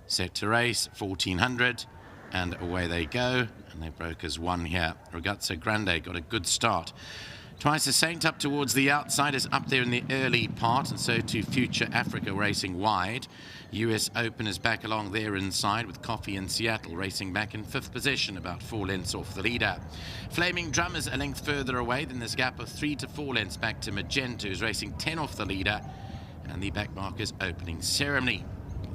set to race, 1400, and away they go. And they broke as one here. Ragazza Grande got a good start. Twice a Saint up towards the outside is up there in the early part, and so to Future Africa racing wide. US Open is back along there inside with Coffee in Seattle racing back in 5th position, about 4 lengths off the leader. Flaming Drum is a length further away, then there's a gap of 3 to 4 lengths back to Magenta, who's racing 10 off the leader, and the back marker's opening ceremony.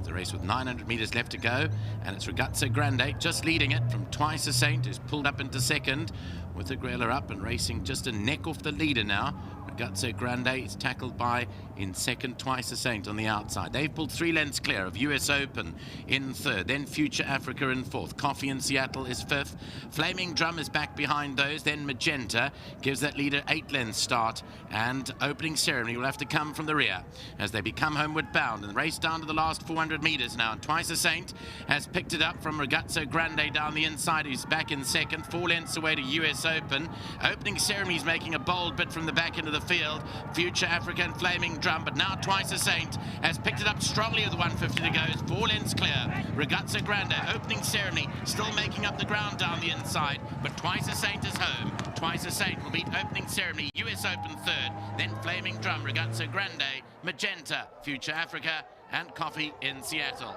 The race with 900 metres left to go, and it's Ragazza Grande just leading it from Twice a Saint, who's pulled up into second with the Grella up and racing just a neck off the leader now. Ragazza Grande is tackled by in second Twice a Saint on the outside. They've pulled 3 lengths clear of US Open in third, then Future Africa in fourth. Coffee in Seattle is fifth. Flaming Drum is back behind those, then Magenta gives that leader 8 lengths start, and opening ceremony will have to come from the rear as they become homeward bound and race down to the last 400 metres now. And Twice a Saint has picked it up from Ragazza Grande down the inside, who's back in second, 4 lengths away to US Open. Opening ceremony is making a bold bit from the back end of the field. Future Africa and Flaming Drum, but now Twice a Saint has picked it up strongly with 150 to go. It's 4 lengths clear. Ragazza Grande, opening ceremony, still making up the ground down the inside, but Twice a Saint is home. Twice a Saint will beat opening ceremony, US Open third, then Flaming Drum, Ragazza Grande, Magenta, Future Africa, and Coffee in Seattle.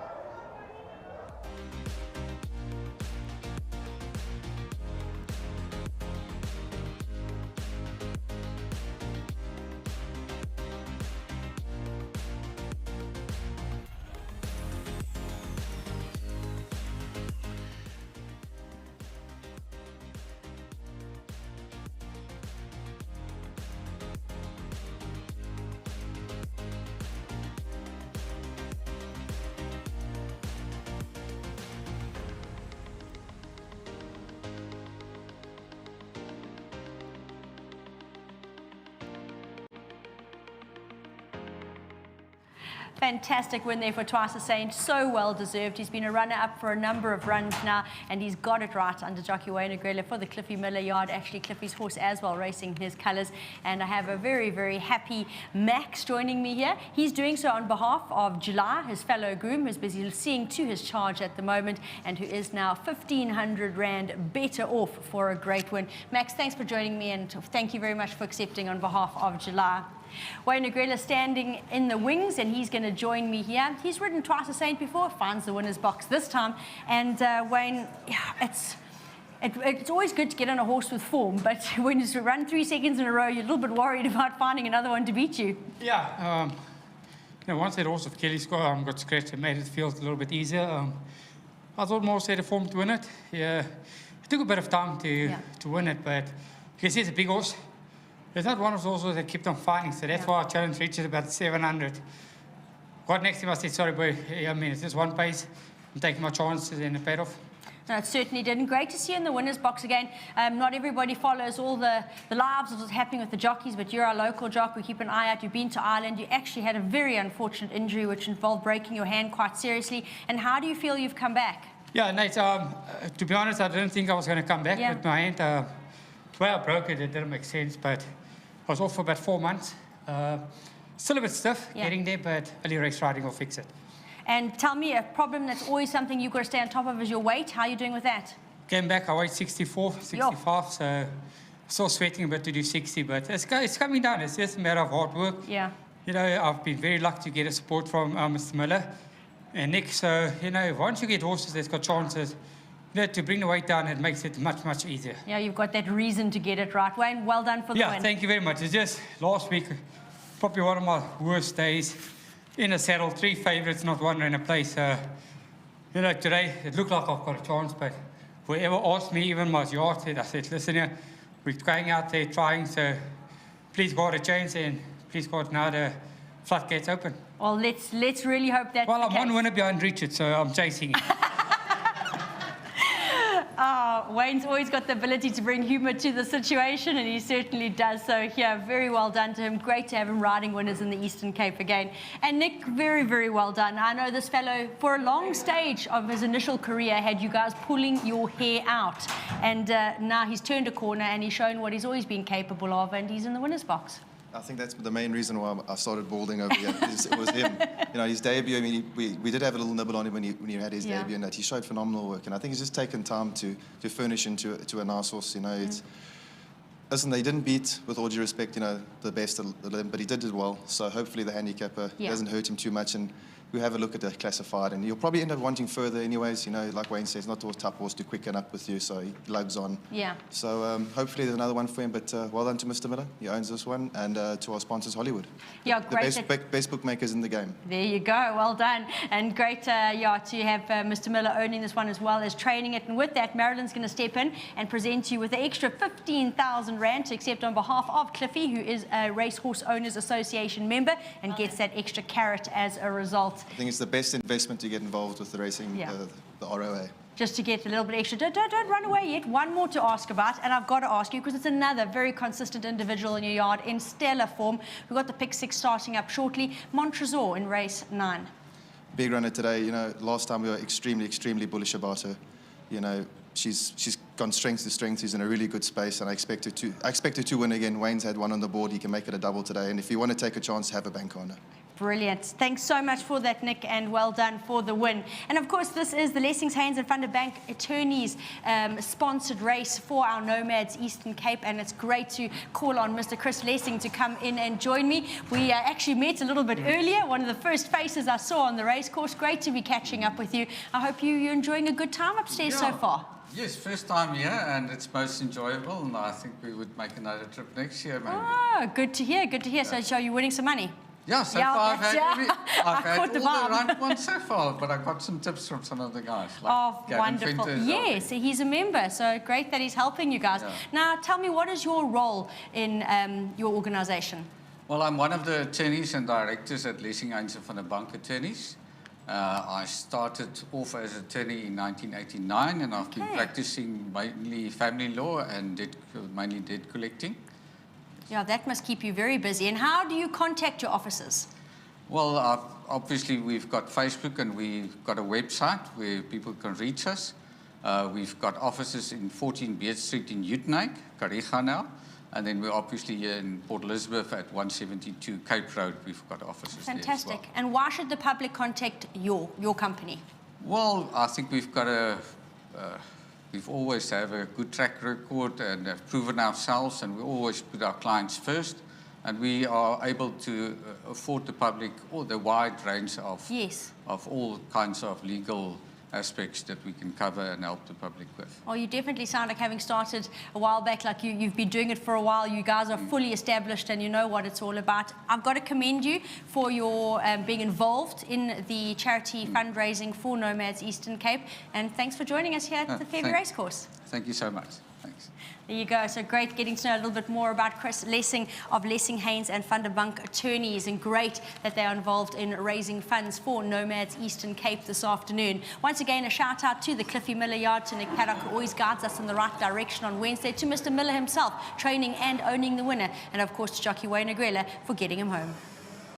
Fantastic win there for Twice a Saint, so well deserved. He's been a runner-up for a number of runs now, and he's got it right under jockey Wayne Grella for the Cliffy Miller yard. Actually, Cliffy's horse as well, racing his colours. And I have a very, very happy Max joining me here. He's doing so on behalf of July, his fellow groom, who's busy seeing to his charge at the moment, and who is now 1,500 Rand better off for a great win. Max, thanks for joining me, and thank you very much for accepting on behalf of July. Wayne Grella standing in the wings, and he's going to join me here. He's ridden Twice a Saint before, finds the winner's box this time. And Wayne, it's always good to get on a horse with form, but when you run 3 seconds in a row, you're a little bit worried about finding another one to beat you. Yeah, once that horse of Kelly's got scratched, it made it feel a little bit easier. I thought more set a form to win it. Yeah, it took a bit of time to win it, but you can see it's a big horse. It's not one of those horses that kept on fighting, so that's why our challenge reaches about 700. Got next to him, I said, sorry, boy, I mean, it's just one pace. I'm taking my chances, and it paid off. No, it certainly did. And great to see you in the winner's box again. Not everybody follows all the lives of what's happening with the jockeys, but you're our local jock. We keep an eye out. You've been to Ireland. You actually had a very unfortunate injury, which involved breaking your hand quite seriously. And how do you feel you've come back? Yeah, Nate, to be honest, I didn't think I was going to come back with my hand. The way I broke it, it didn't make sense, but I was off for about 4 months. Still a bit stiff getting there, but early race riding will fix it. And tell me, a problem that's always something you've got to stay on top of is your weight. How are you doing with that? Came back, I weighed 64, 65, so still sweating a bit to do 60, but it's coming down. It's just a matter of hard work. Yeah. You know, I've been very lucky to get a support from Mr. Miller and Nick. So, you know, once you get horses that's got chances, to bring the weight down, it makes it much, much easier. Yeah, you've got that reason to get it right. Wayne, well done for the win. Yeah, thank you very much. It's just last week, probably one of my worst days in a saddle. 3 favourites, not one in a place. You know, today, it looked like I've got a chance, but whoever asked me, even my yard said, I said, listen here, we're going out there trying, so please God a chance, and please God now the floodgates open. Well, let's really hope that's Well, I'm one winner behind Richard, so I'm chasing it. Wayne's always got the ability to bring humour to the situation, and he certainly does so here. Very well done to him. Great to have him riding winners in the Eastern Cape again. And Nick, very, very well done. I know this fellow, for a long stage of his initial career, had you guys pulling your hair out. And now he's turned a corner, and he's shown what he's always been capable of, and he's in the winner's box. I think that's the main reason why I started balding over here. It was him. You know, his debut, I mean, we did have a little nibble on him when he had his debut, and that he showed phenomenal work. And I think he's just taken time to furnish into a nice horse. You know, it's listen, they didn't beat, with all due respect, you know, the best of them, but he did it well. So hopefully the handicapper doesn't hurt him too much, and we have a look at the classified, and you'll probably end up wanting further anyways. You know, like Wayne says, not always tough horse to quicken up with you, so he lugs on. Yeah. So hopefully there's another one for him, but well done to Mr. Miller. He owns this one, and to our sponsors, Hollywood. Yeah, The great. best bookmakers in the game. There you go. Well done. And great, to have Mr. Miller owning this one as well as training it. And with that, Marilyn's going to step in and present you with the extra 15,000 Rand to accept on behalf of Cliffy, who is a Racehorse Owners Association member and gets that extra carrot as a result. I think it's the best investment to get involved with the racing, the ROA. Just to get a little bit extra. Don't run away yet. One more to ask about, and I've got to ask you because it's another very consistent individual in your yard in stellar form. We've got the pick 6 starting up shortly. Montresor in race 9. Big runner today. You know, last time we were extremely bullish about her. You know, she's gone strength to strength. She's in a really good space, and I expect her to win again. Wayne's had one on the board. He can make it a double today, and if you want to take a chance, have a bank on her. Brilliant. Thanks so much for that, Nick, and well done for the win. And of course, this is the Lessings, Haynes and Van der Bank Attorneys sponsored race for our Nomads Eastern Cape, and it's great to call on Mr. Chris Lessing to come in and join me. We actually met a little bit earlier, one of the first faces I saw on the race course. Great to be catching up with you. I hope you're enjoying a good time upstairs so far. Yes, first time here, and it's most enjoyable, and I think we would make another trip next year, maybe. Oh, good to hear, good to hear. So you're winning some money? Yeah, so far I've had all the the right ones so far, but I got some tips from some of the guys. Like Gavin wonderful. Venter, Yes, he's a member, so great that he's helping you guys. Yeah. Now, tell me, what is your role in your organization? Well, I'm one of the attorneys and directors at Lessing, Haynes and Van der Bank Attorneys. I started off as attorney in 1989, and I've been practicing mainly family law and mainly debt collecting. Yeah, that must keep you very busy. And how do you contact your officers? Well, obviously we've got Facebook and we've got a website where people can reach us. We've got offices in 14 Beard Street in Uitenhage, Kariga now. And then we're obviously here in Port Elizabeth at 172 Cape Road. We've got offices there as Fantastic. well. And why should the public contact your company? Well, I think we've got we've always have a good track record and have proven ourselves, and we always put our clients first. And we are able to afford the public all the wide range of all kinds of legal aspects that we can cover and help the public with. Well, you definitely sound like having started a while back, like you've been doing it for a while. You guys are fully established and you know what it's all about. I've got to commend you for your being involved in the charity fundraising for Nomads Eastern Cape. And thanks for joining us here at the Fairview Racecourse. Thank you so much. Thanks. There you go. So great getting to know a little bit more about Chris Lessing of Lessing, Haynes and Van der Bank Attorneys, and great that they are involved in raising funds for Nomads Eastern Cape this afternoon. Once again, a shout out to the Cliffy Miller Yard, to Nick Paddock, who always guides us in the right direction on Wednesday, to Mr. Miller himself, training and owning the winner, and of course to jockey Wayne Agrella for getting him home.